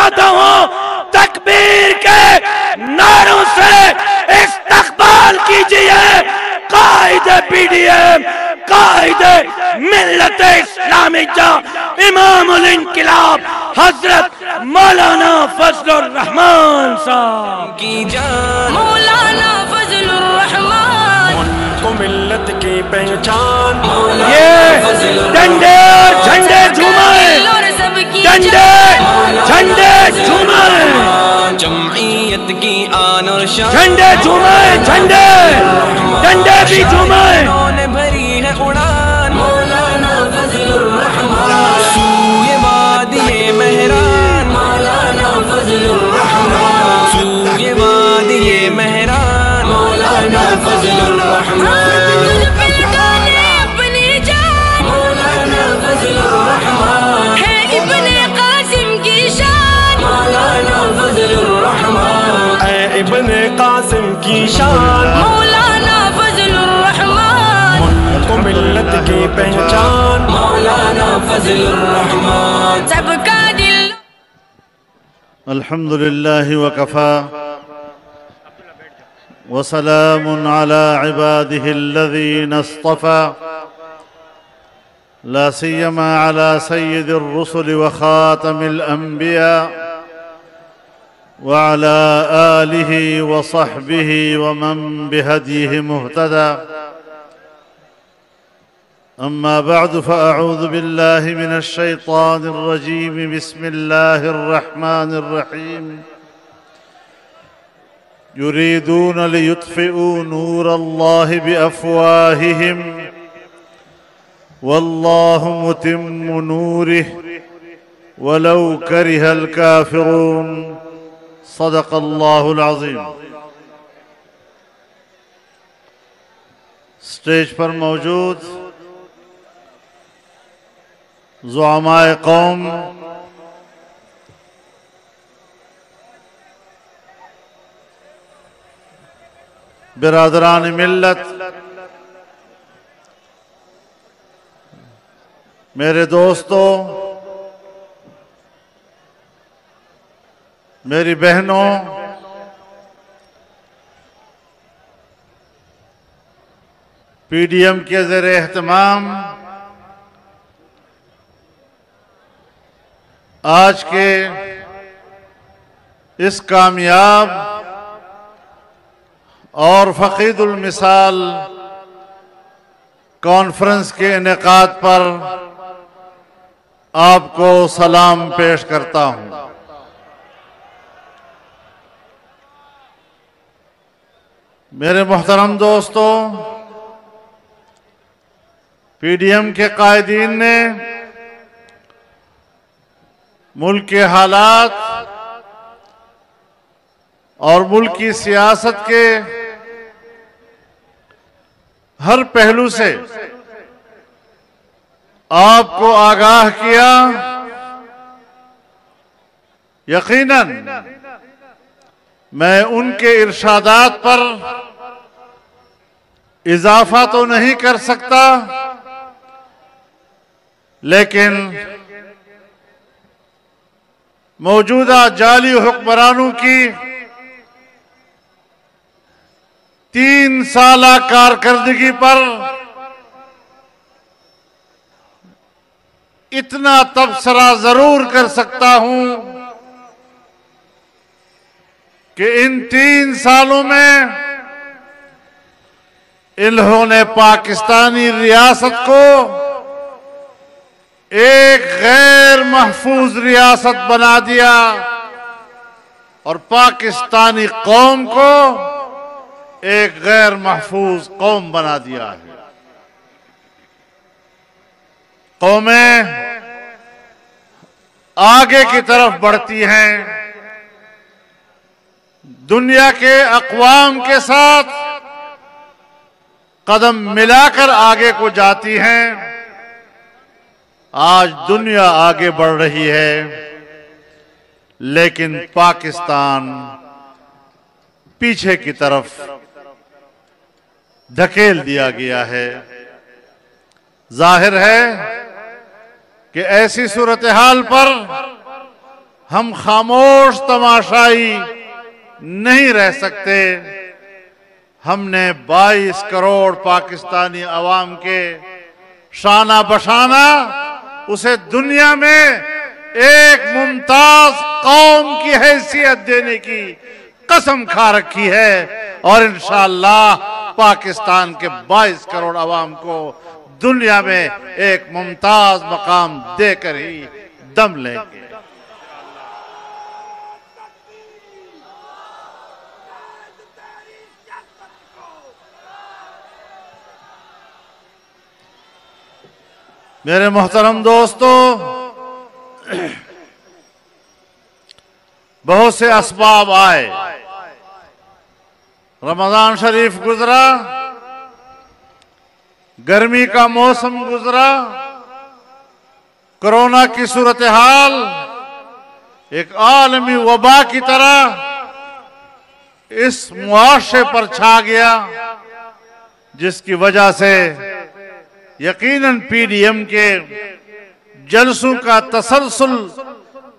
چاہتا ہوں تکبیر کے نعروں سے استقبال کیجئے قائد پی ڈی ایم، قائد ملت اسلامیہ، امام الانقلاب حضرت مولانا فضل الرحمان صاحب کی جان مولانا فضل الرحمان، کو ملت کی پہچان یہ ڈنڈے اور جھنڈے جھومائیں، ڈنڈے جھنڈے جھومائیں، جمعیت کی آن اور شان، جھنڈے جھومائیں، جھنڈے ڈنڈے بھی جھومائیں، انہوں نے بھری ہے اڑان مولانا فضل الرحمان، سوئے وادی مہران مولانا فضل الرحمان، سوئے وادی مہران مولانا فضل الرحمان، اپنی جان مولانا فضل الرحمان، ہے ابن قاسم کی شان مولانا فضل الرحمان، اے ابن قاسم کی شان مولانا فضل الرحمان، کو ملت کی پہچان مولانا فضل الرحمان، سب کا دل الحمد لله وكفى وسلام على عباده الذين اصطفى لا سيما على سيد الرسل وخاتم الأنبياء وعلى آله وصحبه ومن بهديه مهتدى. أما بعد فأعوذ بالله من الشيطان الرجيم. بسم الله الرحمن الرحيم. يريدون ليطفئوا نور الله بأفواههم والله متم نوره ولو كره الكافرون. صدق الله العظيم. اسٹیج پر موجود زعماء قوم، برادران ملت، میرے دوستو، میری بہنوں، پی ڈی ایم کے زیر اہتمام آج کے اس کامیاب اور فقید المثال کانفرنس کے انعقاد پر آپ کو سلام پیش کرتا ہوں. میرے محترم دوستو، پی ڈی ایم کے قائدین نے ملک کے حالات اور ملک کی سیاست کے ہر پہلو سے آپ کو آگاہ کیا. یقیناً میں ان کے ارشادات پر اضافہ تو نہیں کر سکتا، لیکن موجودہ جعلی حکمرانوں کی 3 سالہ کارکردگی پر اتنا تبصرہ ضرور کر سکتا ہوں کہ ان 3 سالوں میں انہوں نے پاکستانی ریاست کو ایک غیر محفوظ ریاست بنا دیا اور پاکستانی قوم کو ایک غیر محفوظ قوم بنا دیا ہے. قومیں آگے کی طرف بڑھتی ہیں، دنیا کے اقوام کے ساتھ قدم ملا کر آگے کو جاتی ہیں. آج دنیا آگے بڑھ رہی ہے، لیکن پاکستان پیچھے کی طرف دھکیل دیا گیا ہے. ظاہر ہے کہ ایسی صورتحال پر ہم خاموش تماشائی نہیں رہ سکتے۔ ہم نے 22 کروڑ پاکستانی عوام کے شانہ بشانہ اسے دنیا میں ایک ممتاز قوم کی حیثیت دینے کی قسم کھا رکھی ہے، اور انشاءاللہ پاکستان کے 22 کروڑ عوام کو دنیا میں ایک ممتاز مقام دے کر ہی دم لیں گے۔ میرے محترم دوستو، بہت سے اسباب آئے، رمضان شریف گزرا، گرمی کا موسم گزرا، کرونا کی صورتحال ایک عالمی وبا کی طرح اس معاشرے پر چھا گیا، جس کی وجہ سے یقیناً پی ڈی ایم کے جلسوں کا تسلسل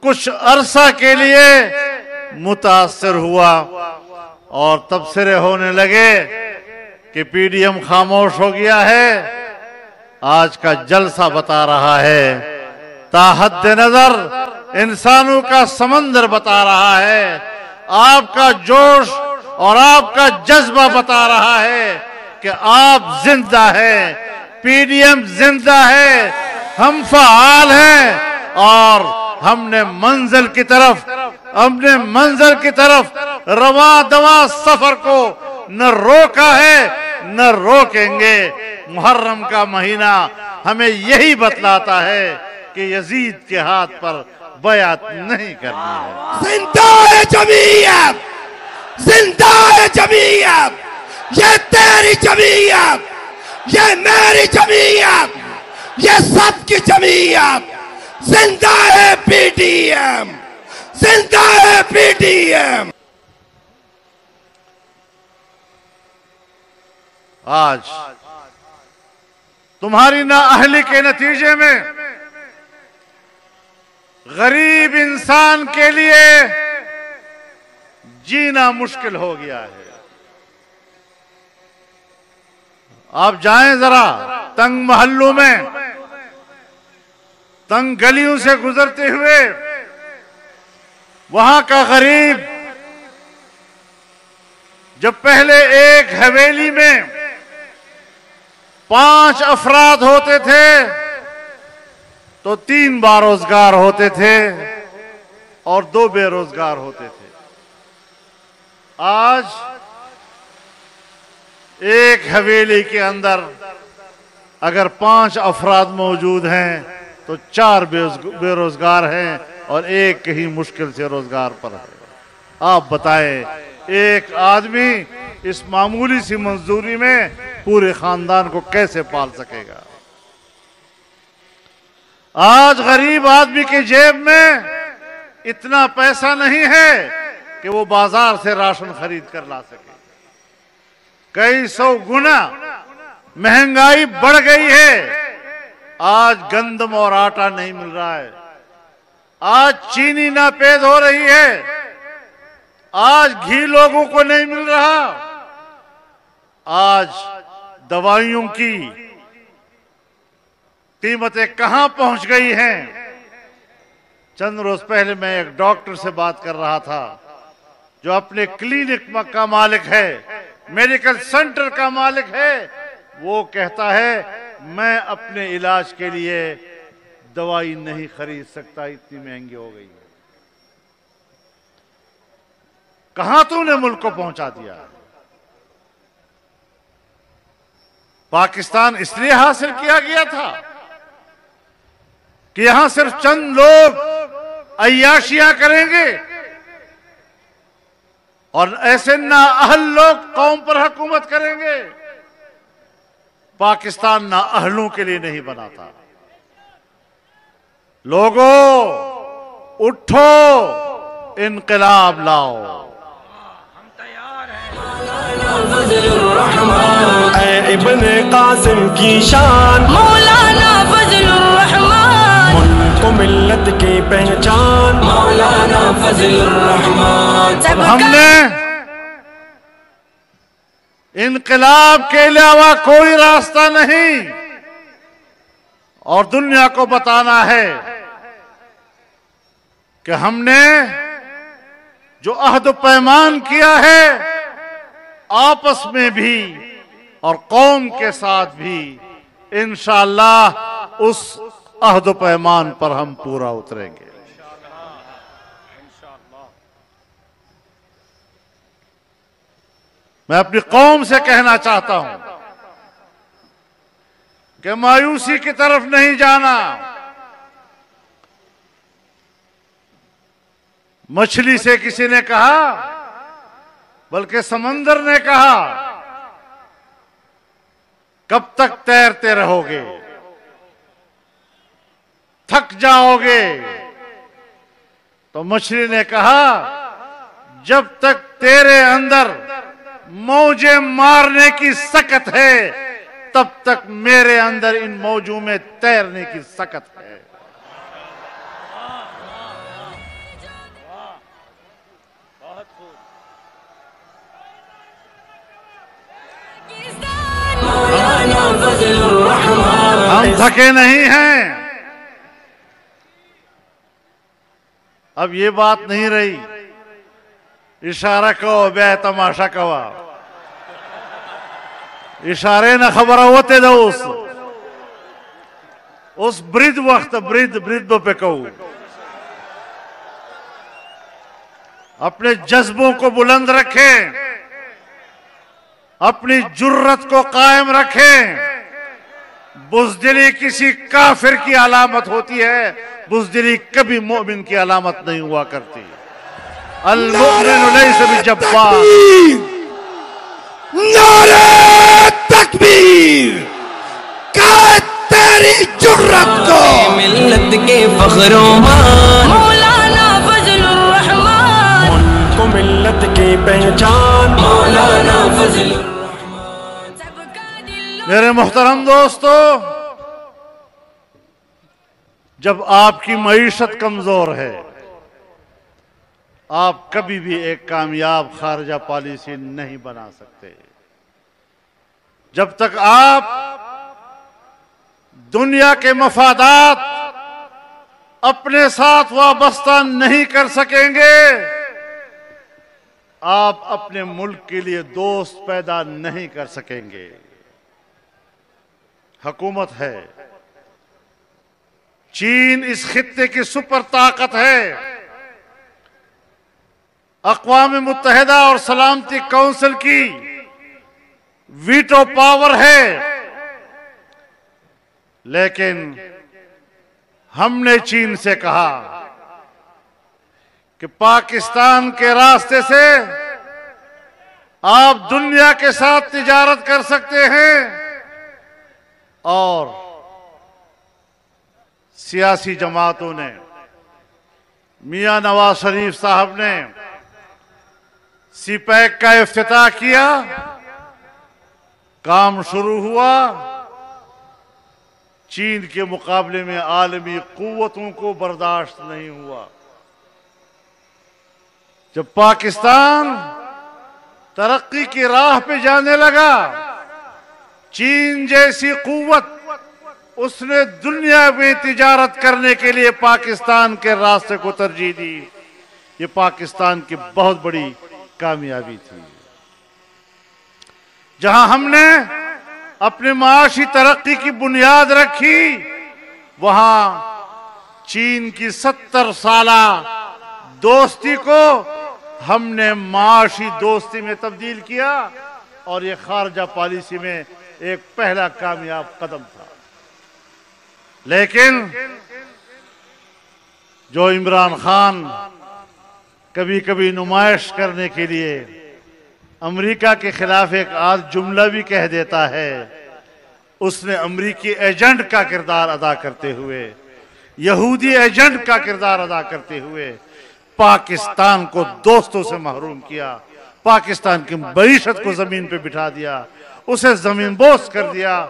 کچھ عرصہ کے لیے متاثر ہوا، اور تبصرے ہونے لگے کہ پی ڈی ایم خاموش ہو گیا ہے۔ آج کا جلسہ بتا رہا ہے، تا حد نظر انسانوں کا سمندر بتا رہا ہے، آپ کا جوش اور آپ کا جذبہ بتا رہا ہے کہ آپ زندہ ہیں، پی ڈی ایم زندہ ہے، ہم فعال ہیں، اور ہم نے منزل کی طرف رواں دواں سفر کو نہ روکا ہے نہ روکیں گے۔ محرم کا مہینہ ہمیں یہی بتلاتا ہے کہ یزید کے ہاتھ پر بیعت نہیں کرنی ہے۔ زندہ ہے جمعیت، زندہ ہے جمعیت، یہ تیری جمعیت، یہ میری جمعیت، یہ سب کی جمعیت، زندہ ہے پی ڈی ایم، زندہ ہے پی ڈی ایم۔ آج تمہاری نااہلی کے نتیجے میں غریب انسان کے لیے جینا مشکل ہو گیا ہے۔ آپ جائیں ذرا تنگ محلوں میں، تنگ گلیوں سے گزرتے ہوئے، وہاں کا غریب جب پہلے ایک حویلی میں 5 افراد ہوتے تھے تو 3 باروزگار ہوتے تھے اور 2 بے روزگار ہوتے تھے۔ آج ایک حویلی کے اندر اگر 5 افراد موجود ہیں تو 4 بے روزگار ہیں اور ایک ہی مشکل سے روزگار پر ہے۔ آپ بتائیں، ایک آدمی اس معمولی سی مزدوری میں پورے خاندان کو کیسے پال سکے گا؟ آج غریب آدمی کی جیب میں اتنا پیسہ نہیں ہے کہ وہ بازار سے راشن خرید کر لا سکے۔ کئی 100 گنا مہنگائی بڑھ گئی ہے۔ آج گندم اور آٹا نہیں مل رہا ہے، آج چینی ناپید ہو رہی ہے، آج گھی لوگوں کو نہیں مل رہا، آج دوائیوں کی قیمتیں کہاں پہنچ گئی ہیں۔ چند روز پہلے میں ایک ڈاکٹر سے بات کر رہا تھا جو اپنے کلینک کا مالک ہے، میڈیکل سینٹر کا مالک ہے۔ وہ کہتا ہے میں اپنے علاج کے لیے دوائی نہیں خرید سکتا، اتنی مہنگی ہو گئی ہے۔ کہاں تو نے ملک کو پہنچا دیا؟ پاکستان اس لیے حاصل کیا گیا تھا کہ یہاں صرف چند لوگ عیاشیاں کریں گے اور ایسے نااہل لوگ قوم پر حکومت کریں گے۔ پاکستان نااہلوں کے لیے نہیں بنا تھا۔ لوگوں اٹھو، انقلاب لاؤ۔ اے ابن قاسم کی شان مولانا فضل الرحمان، ملک و ملت کی پہچان مولانا مولانا فضل الرحمان. ہم نے انقلاب کے علاوہ کوئی راستہ نہیں، اور دنیا کو بتانا ہے کہ ہم نے جو عہد و پیمان کیا ہے آپس میں بھی اور قوم کے ساتھ بھی، انشاءاللہ اس عہد و پیمان پر ہم پورا اتریں گے. میں اپنی قوم سے کہنا چاہتا ہوں کہ مایوسی کی طرف نہیں جانا. مچھلی سے کسی نے کہا، بلکہ سمندر نے کہا، کب تک تیرتے رہو گے؟ تھک جاؤ گے. تو مچھلی نے کہا، جب تک تیرے اندر موجیں مارنے کی سکت ہے تب تک میرے اندر ان موجوں میں تیرنے کی سکت ہے. ہم تھکے نہیں ہیں. اب یہ بات نہیں رہی اشارہ کہو بے تماشا کوا، اشارے نہ خبر ہوتے دو اس برید وقت برید پہ کہو. اپنے جذبوں کو بلند رکھیں، اپنی جرت کو قائم رکھیں. بزدلی کسی کافر کی علامت ہوتی ہے، بزدلی کبھی مومن کی علامت نہیں ہوا کرتی. المؤمن لیس بجبار. نعرہ تکبیر کہ تیری جرت کو ملت کے فخر و مان مولانا فضل الرحمان، ان کو ملت کی پہچان مولانا فضل الرحمان. میرے محترم دوستو، جب آپ کی معیشت کمزور ہے آپ کبھی بھی ایک کامیاب خارجہ پالیسی نہیں بنا سکتے. جب تک آپ دنیا کے مفادات اپنے ساتھ وابستہ نہیں کر سکیں گے آپ اپنے ملک کے لیے دوست پیدا نہیں کر سکیں گے. حکومت ہے، چین اس خطے کی سپر طاقت ہے، اقوام متحدہ اور سلامتی کونسل کی ویٹو پاور ہے، لیکن ہم نے چین سے کہا کہ پاکستان کے راستے سے آپ دنیا کے ساتھ تجارت کر سکتے ہیں، اور سیاسی جماعتوں نے، میاں نواز شریف صاحب نے سی پیک کا افتتاح کیا، کام شروع ہوا. چین کے مقابلے میں عالمی قوتوں کو برداشت نہیں ہوا. جب پاکستان ترقی کی راہ پہ جانے لگا، چین جیسی قوت اس نے دنیا میں تجارت کرنے کے لیے پاکستان کے راستے کو ترجیح دی. یہ پاکستان کی بہت بڑی کامیابی تھی. جہاں ہم نے اپنی معاشی ترقی کی بنیاد رکھی، وہاں چین کی 70 سالہ دوستی کو ہم نے معاشی دوستی میں تبدیل کیا، اور یہ خارجہ پالیسی میں ایک پہلا کامیاب قدم تھا. لیکن جو عمران خان کبھی کبھی نمائش کرنے کے لیے امریکہ کے خلاف ایک آدھ جملہ بھی کہہ دیتا ہے، اس نے امریکی ایجنٹ کا کردار ادا کرتے ہوئے، یہودی ایجنٹ کا کردار ادا کرتے ہوئے پاکستان کو دوستوں سے محروم کیا، پاکستان کی معیشت کو زمین پہ بٹھا دیا، اسے زمین بوس کر دیا.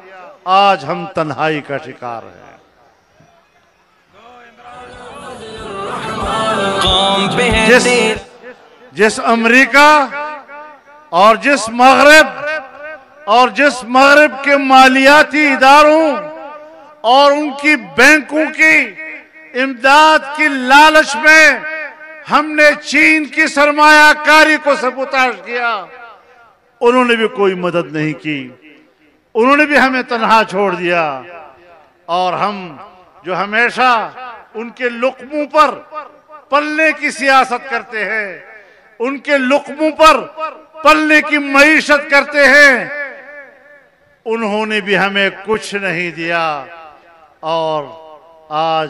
آج ہم تنہائی کا شکار ہیں. مقام پہ ہے جس امریکہ اور جس مغرب کے مالیاتی اداروں اور ان کی بینکوں کی امداد کی لالچ میں ہم نے چین کی سرمایہ کاری کو سبوتاژ کیا، انہوں نے بھی کوئی مدد نہیں کی، انہوں نے بھی ہمیں تنہا چھوڑ دیا، اور ہم جو ہمیشہ ان کے لقموں پر پلنے کی سیاست کرتے ہیں، ان کے لقموں پر پلنے کی معیشت کرتے ہیں، انہوں نے بھی ہمیں کچھ نہیں دیا۔ اور آج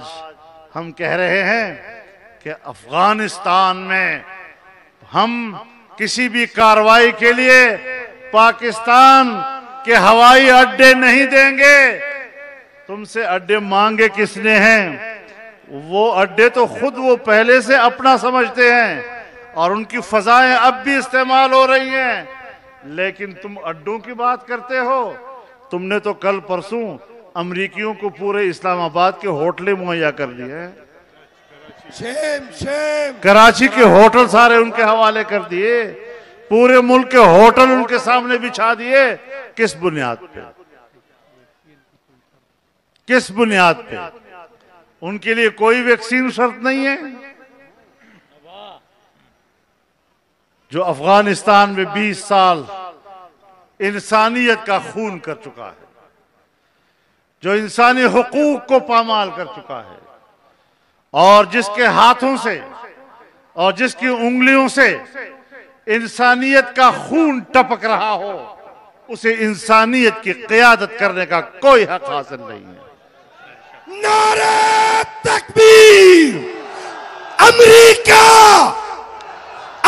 ہم کہہ رہے ہیں کہ افغانستان میں ہم کسی بھی کارروائی کے لیے پاکستان کے ہوائی اڈے نہیں دیں گے۔ تم سے اڈے مانگے کس نے ہیں؟ وہ اڈے تو خود وہ پہلے سے اپنا سمجھتے ہیں اور ان کی فضائیں اب بھی استعمال ہو رہی ہیں، لیکن تم اڈوں کی بات کرتے ہو۔ تم نے تو کل پرسوں امریکیوں کو پورے اسلام آباد کے ہوٹلیں مہیا کر دیے ہیں، کراچی کے ہوٹل سارے ان کے حوالے کر دیے، پورے ملک کے ہوٹل ان کے سامنے بچھا دیے۔ کس بنیاد پہ؟ کس بنیاد پہ؟ ان کے لیے کوئی ویکسین شرط نہیں ہے؟ جو افغانستان میں 20 سال انسانیت کا خون کر چکا ہے، جو انسانی حقوق کو پامال کر چکا ہے، اور جس کے ہاتھوں سے اور جس کی انگلیوں سے انسانیت کا خون ٹپک رہا ہو، اسے انسانیت کی قیادت کرنے کا کوئی حق حاصل نہیں ہے۔ نعرہ تکبیر! امریکہ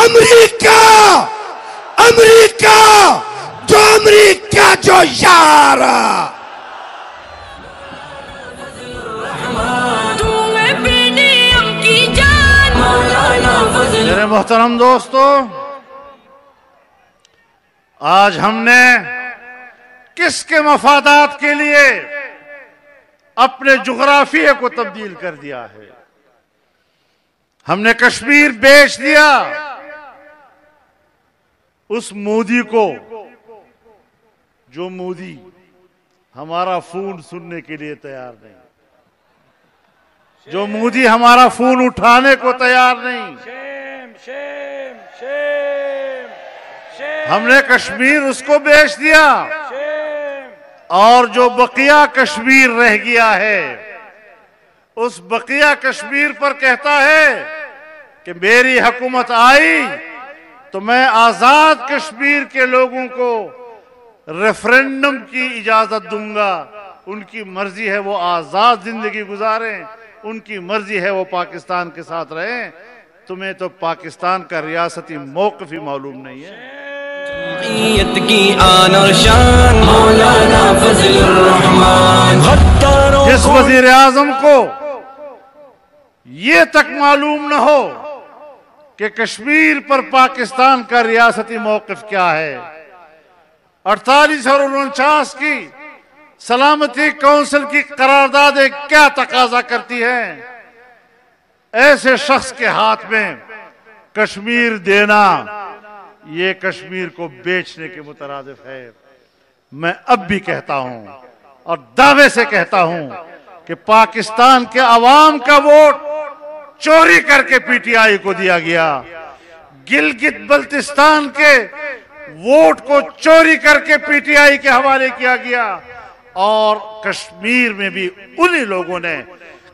امریکہ امریکہ جو امریکہ جو یار! میرے محترم دوستو، آج ہم نے کس کے مفادات کے لیے اپنے جغرافیے کو تبدیل کر دیا ہے؟ ہم نے کشمیر بیچ دیا اس مودی کو، جو مودی ہمارا فون سننے کے لیے تیار نہیں، جو مودی ہمارا فون اٹھانے کو تیار نہیں۔ ہم نے کشمیر اس کو بیچ دیا، اور جو بقیہ کشمیر رہ گیا ہے اس بقیہ کشمیر پر کہتا ہے کہ میری حکومت آئی تو میں آزاد کشمیر کے لوگوں کو ریفرنڈم کی اجازت دوں گا، ان کی مرضی ہے وہ آزاد زندگی گزاریں، ان کی مرضی ہے وہ پاکستان کے ساتھ رہیں۔ تمہیں تو پاکستان کا ریاستی موقف ہی معلوم نہیں ہے۔ جمعیت کی آن اور شان مولانا فضل الرحمان، جس وزیر اعظم کو یہ تک معلوم نہ ہو کہ کشمیر پر پاکستان کا ریاستی موقف کیا ہے، 48 اور 49 کی سلامتی کونسل کی قراردادیں کیا تقاضا کرتی ہیں، ایسے شخص کے ہاتھ میں کشمیر دینا یہ کشمیر کو بیچنے کے مترادف ہے۔ میں اب بھی کہتا ہوں اور دعوے سے کہتا ہوں کہ پاکستان کے عوام کا ووٹ چوری کر کے پی ٹی آئی کو دیا گیا، گلگت بلتستان کے ووٹ کو چوری کر کے پی ٹی آئی کے حوالے کیا گیا، اور کشمیر میں بھی انہی لوگوں نے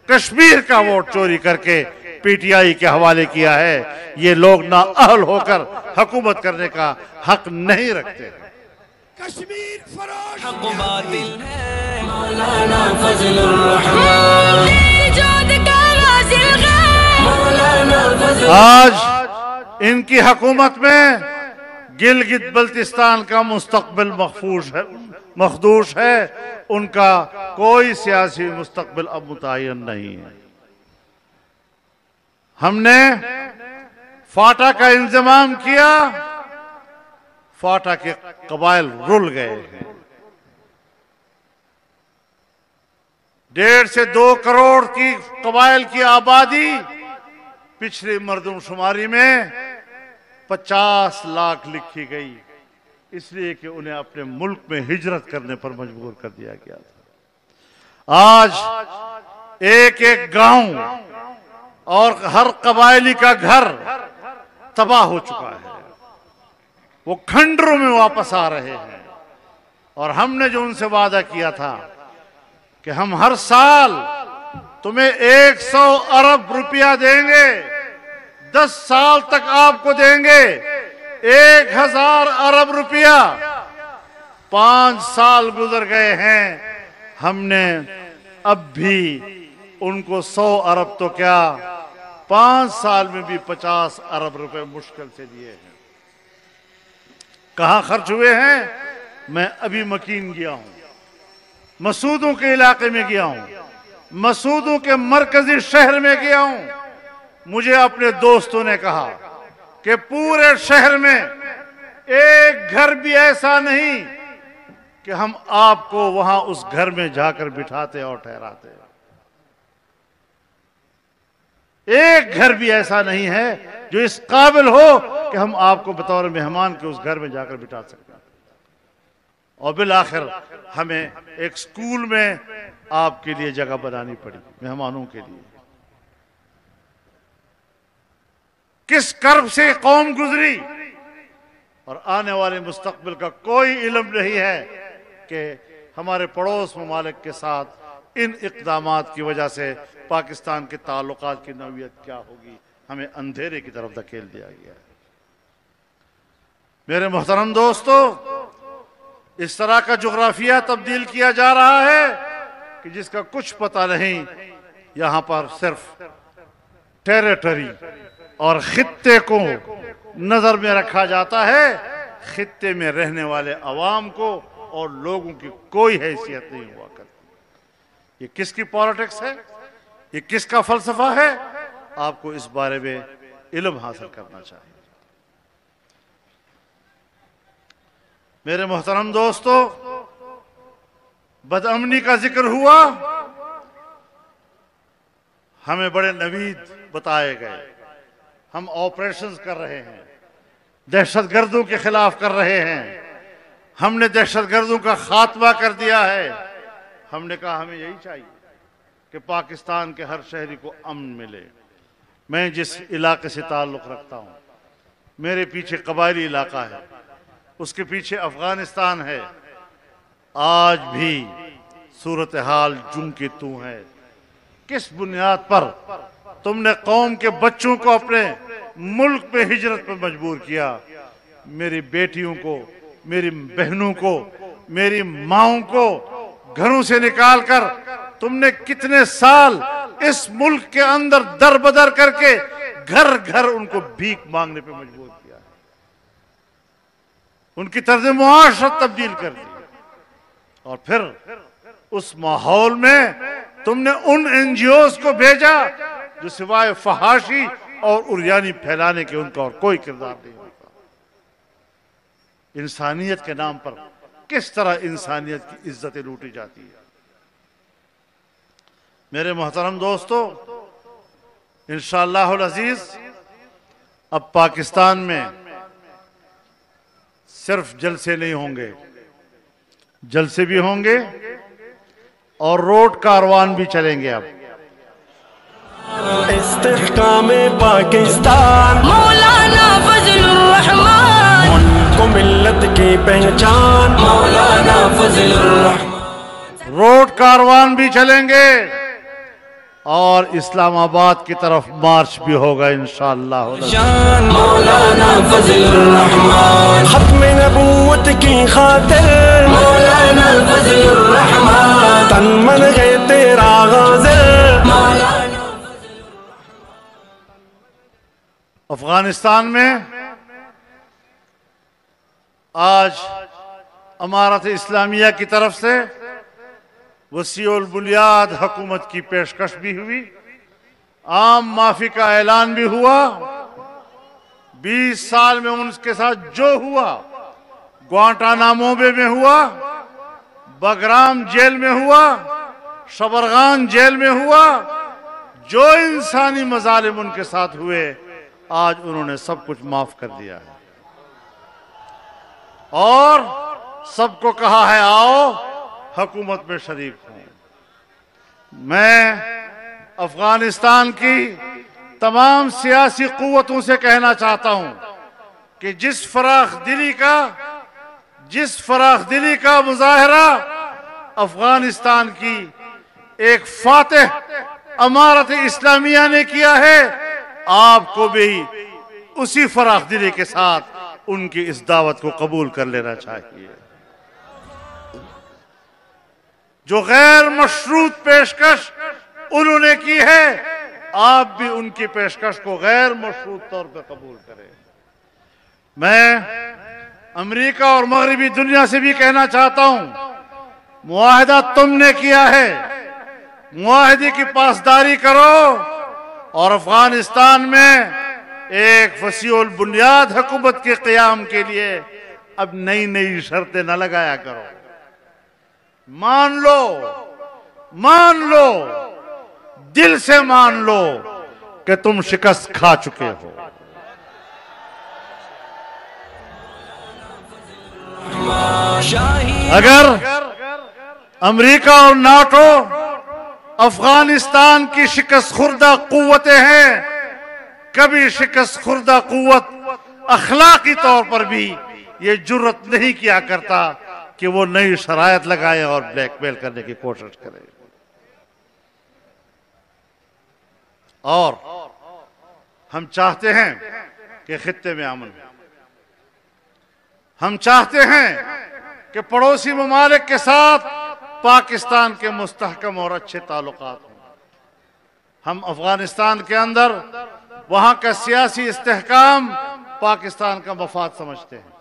کشمیر کا ووٹ چوری کر کے پی ٹی آئی کے حوالے کیا ہے۔ یہ لوگ نااہل ہو کر حکومت کرنے کا حق نہیں رکھتے۔ کشمیر فروش حق باطل ہے مولانا فضل الرحمان، مولانا فضل آج ان کی حکومت میں گلگت بلتستان کا مستقبل مخدوش ہے، ان کا کوئی سیاسی مستقبل اب متعین نہیں ہے۔ ہم نے فاٹا کا انضمام کیا، فاٹا کے قبائل رل گئے ہیں، 1.5 سے 2 کروڑ کی قبائل کی آبادی پچھلی مردم شماری میں 50 لاکھ لکھی گئی، اس لیے کہ انہیں اپنے ملک میں ہجرت کرنے پر مجبور کر دیا گیا تھا۔ آج ایک ایک گاؤں اور ہر قبائلی کا گھر تباہ ہو چکا ہے، وہ کھنڈروں میں واپس آ رہے ہیں، اور ہم نے جو ان سے وعدہ کیا تھا کہ ہم ہر سال تمہیں 100 ارب روپیہ دیں گے، 10 سال تک آپ کو دیں گے 1000 ارب روپیہ، 5 سال گزر گئے ہیں، ہم نے اب بھی ان کو 100 ارب تو کیا 5 سال میں بھی 50 ارب روپے مشکل سے دیے ہیں۔ کہاں خرچ ہوئے ہیں؟ میں ابھی مکین گیا ہوں، مسعودوں کے علاقے میں گیا ہوں، مسعودوں کے مرکزی شہر میں گیا ہوں۔ مجھے اپنے دوستوں نے کہا کہ پورے شہر میں ایک گھر بھی ایسا نہیں کہ ہم آپ کو وہاں اس گھر میں جا کر بٹھاتے اور ٹھہراتے، ایک گھر بھی ایسا نہیں ہے جو اس قابل ہو کہ ہم آپ کو بطور مہمان کے اس گھر میں جا کر بٹھا سکتے۔ اور بالآخر ہمیں ایک سکول میں آپ کے لیے جگہ بنانی پڑی، مہمانوں کے لیے۔ کس کرب سے قوم گزری، اور آنے والے مستقبل کا کوئی علم نہیں ہے کہ ہمارے پڑوس ممالک کے ساتھ ان اقدامات کی وجہ سے پاکستان کے تعلقات کی نوعیت کیا ہوگی۔ ہمیں اندھیرے کی طرف دھکیل دیا گیا ہے۔ میرے محترم دوستو، اس طرح کا جغرافیہ تبدیل کیا جا رہا ہے کہ جس کا کچھ پتہ نہیں۔ یہاں پر صرف ٹیریٹری اور خطے کو نظر میں رکھا جاتا ہے، خطے میں رہنے والے عوام کو اور لوگوں کی کوئی حیثیت نہیں ہوا کرتی۔ یہ کس کی پالیٹکس ہے؟ یہ کس کا فلسفہ ہے؟ آپ کو اس بارے میں علم حاصل کرنا چاہیے۔ میرے محترم دوستو، بدامنی کا ذکر ہوا، ہمیں بڑے نوید بتائے گئے، ہم آپریشنز کر رہے ہیں، دہشت گردوں کے خلاف کر رہے ہیں، ہم نے دہشت گردوں کا خاتمہ کر دیا ہے۔ ہم نے کہا ہمیں یہی چاہیے کہ پاکستان کے ہر شہری کو امن ملے۔ میں جس علاقے سے تعلق رکھتا ہوں، میرے پیچھے قبائلی علاقہ ہے، اس کے پیچھے افغانستان ہے، آج بھی صورتحال جوں کی توں ہے۔ کس بنیاد پر تم نے قوم کے بچوں کو اپنے ملک پہ ہجرت پہ مجبور کیا؟ میری بیٹیوں کو، میری بہنوں کو، میری ماؤں کو گھروں سے نکال کر تم نے کتنے سال اس ملک کے اندر در بدر کر کے گھر گھر ان کو بھیک مانگنے پہ مجبور کیا، ان کی طرز معاشرت تبدیل کر دی، اور پھر اس ماحول میں تم نے ان این جی اوز کو بھیجا جو سوائے فحاشی اور عریانی پھیلانے کے ان کا اور کوئی کردار نہیں ہوتا۔ انسانیت کے نام پر کس طرح انسانیت کی عزتیں لوٹی جاتی ہے۔ میرے محترم دوستو، انشاءاللہ العزیز اب پاکستان میں صرف جلسے نہیں ہوں گے، جلسے بھی ہوں گے اور روڈ کاروان بھی چلیں گے۔ اب استحکام پاکستان مولانا فضل الرحمان، ملک و ملت کی پہچان مولانا فضل الرحمان۔ روڈ کاروان بھی چلیں گے اور اسلام آباد کی طرف مارچ بھی ہوگا انشاءاللہ۔ شان مولانا فضل الرحمان، ختم نبوت کی خاطر مولانا فضل الرحمان، تن من ہے تیرا غازل مولانا۔ افغانستان میں آج امارت اسلامیہ کی طرف سے وسیع البنیاد حکومت کی پیشکش بھی ہوئی، عام معافی کا اعلان بھی ہوا۔ 20 سال میں ان کے ساتھ جو ہوا، گوانٹانامو بے میں ہوا، بگرام جیل میں ہوا، شبرغان جیل میں ہوا، جو انسانی مظالم ان کے ساتھ ہوئے آج انہوں نے سب کچھ معاف کر دیا ہے اور سب کو کہا ہے آؤ حکومت میں شریک ہوں۔ میں افغانستان کی تمام سیاسی قوتوں سے کہنا چاہتا ہوں کہ جس فراخ دلی کا مظاہرہ افغانستان کی ایک فاتح امارت اسلامیہ نے کیا ہے، آپ کو بھی اسی فراخ دلی کے ساتھ ان کی اس دعوت کو قبول کر لینا چاہیے۔ جو غیر مشروط پیشکش انہوں نے کی ہے، آپ بھی ان کی پیشکش کو غیر مشروط طور پہ قبول کریں۔ میں امریکہ اور مغربی دنیا سے بھی کہنا چاہتا ہوں، معاہدہ تم نے کیا ہے، معاہدے کی پاسداری کرو اور افغانستان میں ایک وسیع البنیاد حکومت کے قیام کے لیے اب نئی شرطیں نہ لگایا کرو۔ مان لو دل سے مان لو کہ تم شکست کھا چکے ہو۔ اگر امریکہ اور ناٹو افغانستان کی شکست خوردہ قوتیں ہیں، کبھی شکست خوردہ قوت اخلاقی طور پر بھی یہ جرت نہیں کیا کرتا کہ وہ نئی شرائط لگائے اور بلیک میل کرنے کی کوشش کرے۔ اور ہم چاہتے ہیں کہ خطے میں امن ہو، ہم چاہتے ہیں کہ پڑوسی ممالک کے ساتھ پاکستان کے مستحکم اور اچھے تعلقات ہوں۔ ہم افغانستان کے اندر وہاں کا سیاسی استحکام پاکستان کا مفاد سمجھتے ہیں۔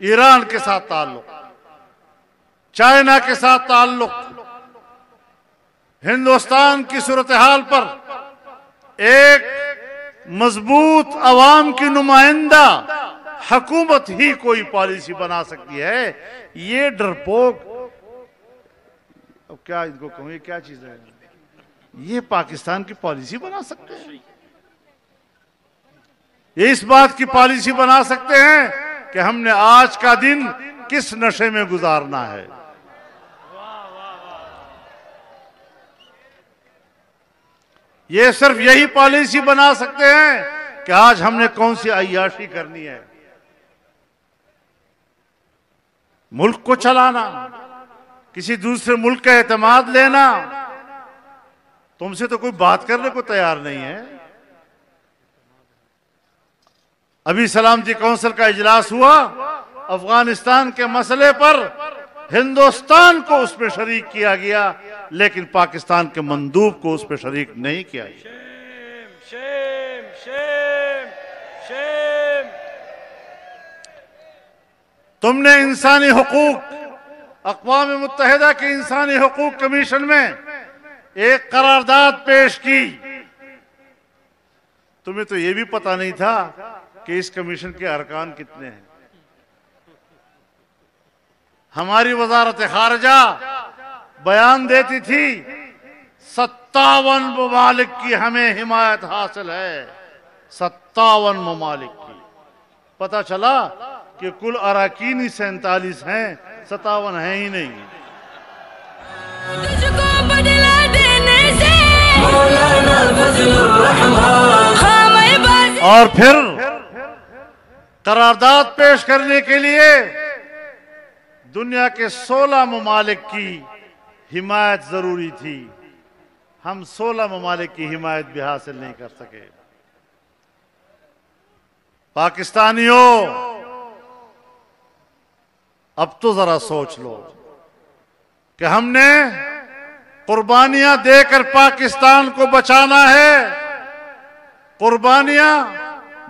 ایران کے ساتھ تعلق، چائنا کے ساتھ تعلق، ہندوستان کی صورتحال پر ایک مضبوط عوام کی نمائندہ حکومت ہی کوئی پالیسی بنا سکتی ہے۔ یہ ڈرپوک، اب کیا ان کو کہوں، یہ کیا چیز ہے؟ یہ پاکستان کی پالیسی بنا سکتے ہیں؟ یہ اس بات کی پالیسی بنا سکتے ہیں کہ ہم نے آج کا دن کس نشے میں گزارنا ہے؟ یہ صرف یہی پالیسی بنا سکتے ہیں کہ آج ہم نے کون سی عیاشی کرنی ہے۔ ملک کو چلانا، کسی دوسرے ملک کا اعتماد لینا، تم سے تو کوئی بات کرنے کو تیار نہیں ہے۔ ابھی سلامتی کونسل کا اجلاس ہوا، افغانستان کے مسئلے پر ہندوستان کو اس میں شریک کیا گیا، لیکن پاکستان کے مندوب کو اس میں شریک نہیں کیا گیا۔ تم نے انسانی حقوق، اقوام متحدہ کے انسانی حقوق کمیشن میں ایک قرارداد پیش کی۔ تمہیں تو یہ بھی پتہ نہیں تھا کہ اس کمیشن کے ارکان کتنے ہیں۔ ہماری وزارت خارجہ بیان دیتی تھی 57 ممالک کی ہمیں حمایت حاصل ہے، 57 ممالک کی۔ پتہ چلا کہ کل اراکین ہی 47 ہیں، 57 ہیں ہی نہیں۔ تجھ کو بدلا دینے سے مولانا فضل الرحمن، اور پھر قرارداد پیش کرنے کے لیے دنیا کے 16 ممالک کی حمایت ضروری تھی۔ ہم 16 ممالک کی حمایت بھی حاصل نہیں کر سکے۔ پاکستانیوں، اب تو ذرا سوچ لو کہ ہم نے قربانیاں دے کر پاکستان کو بچانا ہے، قربانیاں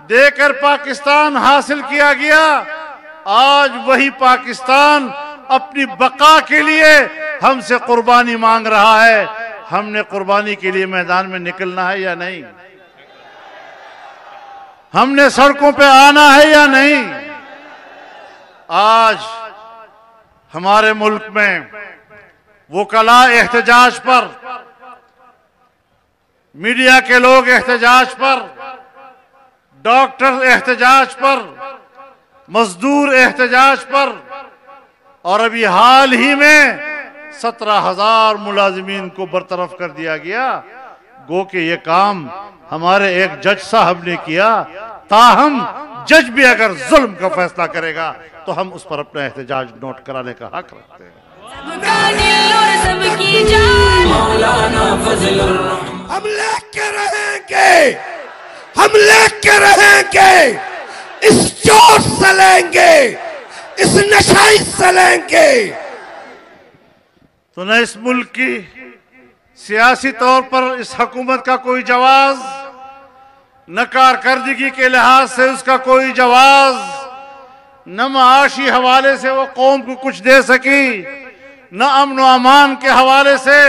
دے کر پاکستان حاصل کیا گیا۔ آج وہی پاکستان اپنی بقا کے لیے ہم سے قربانی مانگ رہا ہے۔ ہم نے قربانی کے لیے میدان میں نکلنا ہے یا نہیں؟ ہم نے سڑکوں پہ آنا ہے یا نہیں؟ آج ہمارے ملک میں وکلاء احتجاج پر میڈیا کے لوگ احتجاج پر، ڈاکٹر احتجاج پر، مزدور احتجاج پر، اور ابھی حال ہی میں 17,000 ملازمین کو برطرف کر دیا گیا. گو کہ یہ کام ہمارے ایک جج صاحب نے کیا. تاہم جج بھی اگر ظلم کا فیصلہ کرے گا تو ہم اس پر اپنا احتجاج نوٹ کرانے کا حق رکھتے ہیں. ہم لے کے رہیں گے، ہم لے کے رہیں گے، اس جوش سے لیں گے، اس نشائی سے لیں گے. تو نہ اس ملک کی سیاسی طور پر اس حکومت کا کوئی جواز، نہ کارکردگی کے لحاظ سے اس کا کوئی جواز، نہ معاشی حوالے سے وہ قوم کو کچھ دے سکی، نہ امن و امان کے حوالے سے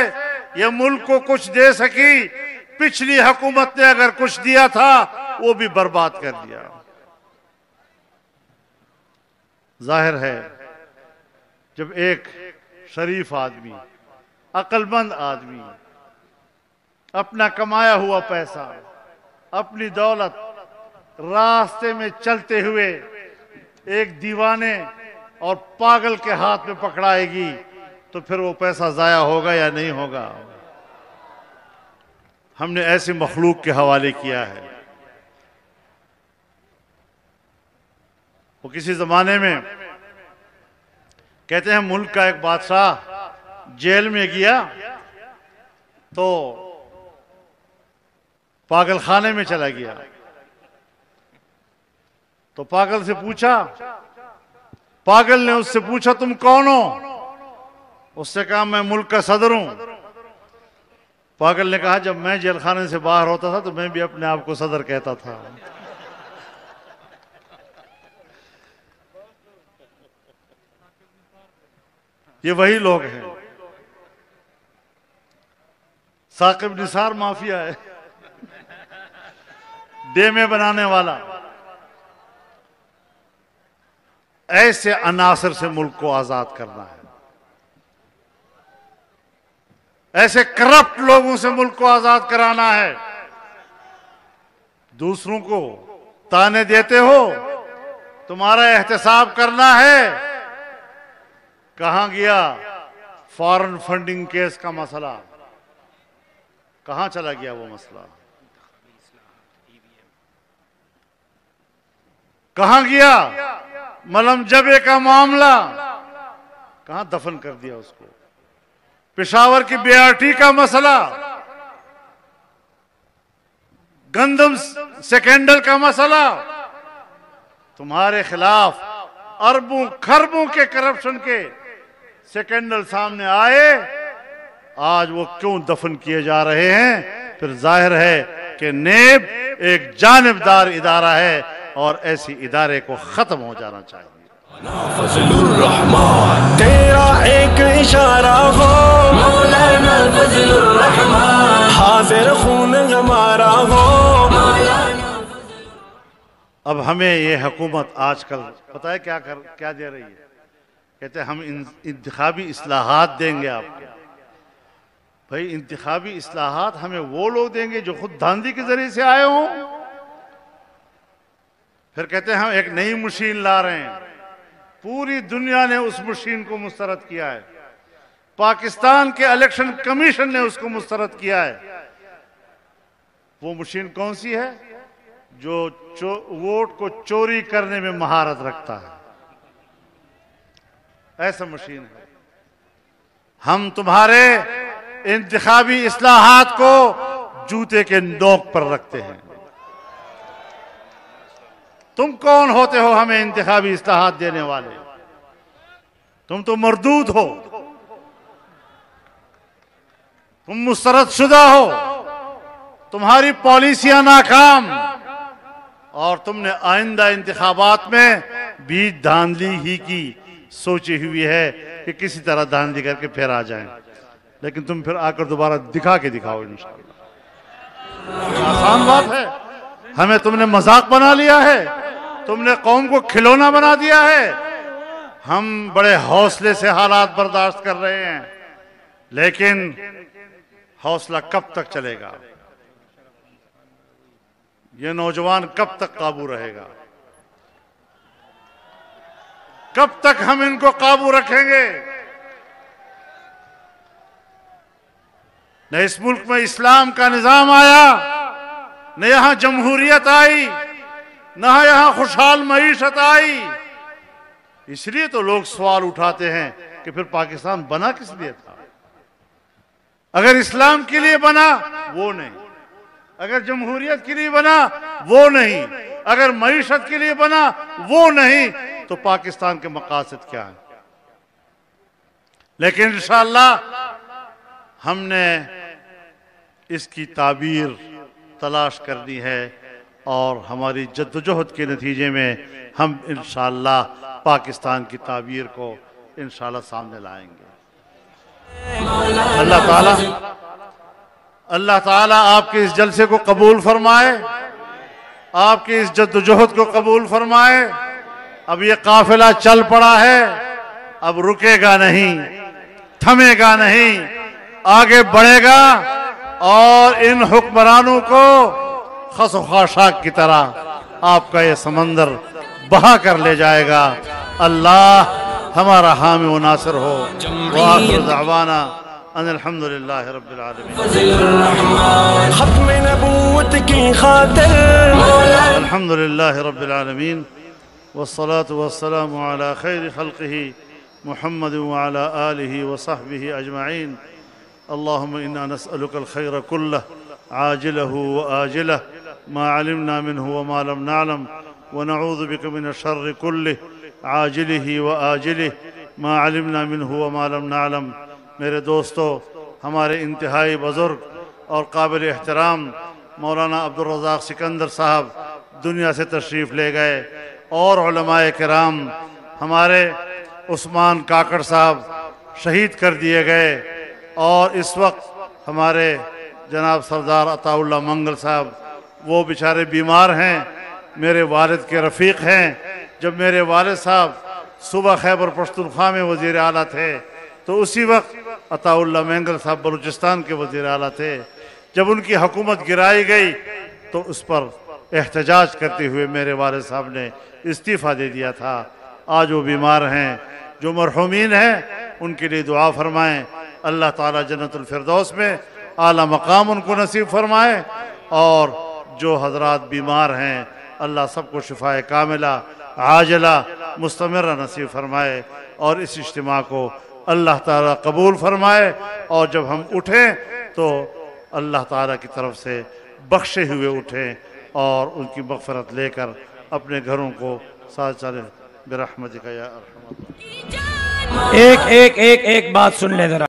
یہ ملک کو کچھ دے سکی. پچھلی حکومت نے اگر کچھ دیا تھا وہ بھی برباد کر دیا. ظاہر ہے جب ایک شریف آدمی، عقل مند آدمی اپنا کمایا ہوا پیسہ، اپنی دولت راستے میں چلتے ہوئے ایک دیوانے اور پاگل کے ہاتھ میں پکڑائے گی تو پھر وہ پیسہ ضائع ہوگا یا نہیں ہوگا؟ ہم نے ایسی مخلوق کے حوالے کیا ہے. وہ کسی زمانے میں کہتے ہیں ملک کا ایک بادشاہ جیل میں گیا تو پاگل خانے میں چلا گیا. تو پاگل سے پوچھا، پاگل نے اس سے پوچھا تم کون ہو؟ اس نے کہا میں ملک کا صدر ہوں. پاگل نے کہا جب میں جیل خانے سے باہر ہوتا تھا تو میں بھی اپنے آپ کو صدر کہتا تھا. یہ وہی لوگ ہیں. ثاقب نثار مافیا ہے، ڈیمیں بنانے والا. ایسے عناصر سے ملک کو آزاد کرنا ہے. ایسے کرپٹ لوگوں سے ملک کو آزاد کرانا ہے. دوسروں کو تانے دیتے ہو، تمہارا احتساب کرنا ہے. کہاں گیا فارن فنڈنگ کیس کا مسئلہ؟ کہاں چلا گیا وہ مسئلہ؟ کہاں گیا ملم جبے کا معاملہ؟ کہاں دفن کر دیا اس کو؟ پشاور کی BRT کا مسئلہ، گندم سیکنڈل کا مسئلہ، تمہارے خلاف اربوں خربوں کے کرپشن کے سیکنڈل سامنے آئے. آج وہ کیوں دفن کیے جا رہے ہیں؟ پھر ظاہر ہے کہ نیب ایک جانبدار ادارہ ہے اور ایسی ادارے کو ختم ہو جانا چاہیے. فضل الرحمن تیرا ایک اشارہ ہو مولانا فضل الرحمن حاضر خون ہمارا ہو مولانا. اب ہمیں یہ حکومت آج کل پتہ ہے کیا دے رہی ہے؟ کہتے ہیں ہم انتخابی اصلاحات دیں گے آپ کو. بھائی انتخابی اصلاحات ہمیں وہ لوگ دیں گے جو خود دھاندلی کے ذریعے سے آئے ہوں. پھر کہتے ہیں ہم ایک نئی مشین لا رہے ہیں. پوری دنیا نے اس مشین کو مسترد کیا ہے. پاکستان کے الیکشن کمیشن نے اس کو مسترد کیا ہے. وہ مشین کون سی ہے؟ جو ووٹ کو چوری کرنے میں مہارت رکھتا ہے. ایسا مشین ہے. ہم تمہارے انتخابی اصلاحات کو جوتے کے نوک پر رکھتے ہیں. تم کون ہوتے ہو ہمیں انتخابی اصلاحات دینے والے؟ تم تو مردود ہو، تم مسترد شدہ ہو، تمہاری پالیسیاں ناکام، اور تم نے آئندہ انتخابات میں بھی دھاندلی ہی کی سوچی ہوئی ہے کہ کسی طرح دھاندلی کر کے پھر آ جائیں. لیکن تم پھر آ کر دوبارہ دکھا کے دکھاؤ انشاءاللہ. آسان بات ہے. ہمیں تم نے مذاق بنا لیا ہے، تم نے قوم کو کھلونا بنا دیا ہے. ہم بڑے حوصلے سے حالات برداشت کر رہے ہیں، لیکن حوصلہ کب تک چلے گا؟ یہ نوجوان کب تک قابو رہے گا؟ کب تک ہم ان کو قابو رکھیں گے؟ نہ اس ملک میں اسلام کا نظام آیا، نہ یہاں جمہوریت آئی، نہ یہاں خوشحال معیشت آئی۔ اس لیے تو لوگ سوال اٹھاتے ہیں کہ پھر پاکستان بنا کس لیے تھا؟ اگر اسلام کے لیے بنا وہ نہیں، اگر جمہوریت کے لیے بنا وہ نہیں، اگر معیشت کے لیے بنا وہ نہیں، تو پاکستان کے مقاصد کیا ہیں؟ لیکن انشاءاللہ ہم نے اس کی تعبیر تلاش کرنی ہے، اور ہماری جدوجہد کے نتیجے میں ہم انشاءاللہ پاکستان کی تعبیر کو انشاءاللہ سامنے لائیں گے۔ اللہ تعالیٰ آپ کے اس جلسے کو قبول فرمائے، آپ کی اس جدوجہد کو قبول فرمائے۔ اب یہ قافلہ چل پڑا ہے، اب رکے گا نہیں، تھمے گا نہیں، آگے بڑھے گا، اور ان حکمرانوں کو خس و خاشاک کی طرح آپ کا یہ سمندر بہا کر لے جائے گا۔ اللہ ہمارا حامی و ناصر ہو۔ وآخر دعوانا ان الحمدللہ رب العالمین۔ ختم نبوت کی خاطر الحمدللہ رب العالمین، والصلاة والسلام على خیر خلقه محمد وعلى آلہ وصحبہ اجمعین۔ اللهم إنا نسألك الخير كله عاجله وآجله ما علمنا منه وما لم نعلم، ونعوذ بك من الشر كله عاجله وآجله ما علمنا منه وما لم نعلم۔ میرے دوستو، ہمارے انتہائی بزرگ اور قابل احترام مولانا عبدالرزاق سکندر صاحب دنیا سے تشریف لے گئے، اور علماء کرام ہمارے عثمان کاکڑ صاحب شہید کر دیے گئے، اور اس وقت ہمارے جناب سردار عطا اللہ منگل صاحب وہ بیچارے بیمار ہیں، میرے والد کے رفیق ہیں۔ جب میرے والد صاحب صوبہ خیبر پختونخوا میں وزیر اعلیٰ تھے تو اسی وقت عطا اللہ منگل صاحب بلوچستان کے وزیر اعلیٰ تھے۔ جب ان کی حکومت گرائی گئی تو اس پر احتجاج کرتے ہوئے میرے والد صاحب نے استعفیٰ دے دیا تھا۔ آج وہ بیمار ہیں، جو مرحومین ہیں ان کے لیے دعا فرمائیں، اللہ تعالیٰ جنت الفردوس میں اعلیٰ مقام ان کو نصیب فرمائے، اور جو حضرات بیمار ہیں اللہ سب کو شفائے کاملہ عاجلہ مستمرہ نصیب فرمائے، اور اس اجتماع کو اللہ تعالیٰ قبول فرمائے، اور جب ہم اٹھیں تو اللہ تعالیٰ کی طرف سے بخشے ہوئے اٹھیں، اور ان کی مغفرت لے کر اپنے گھروں کو ساتھ چلیں برحمتک یا ارحم۔ ایک بات سن لے ذرا۔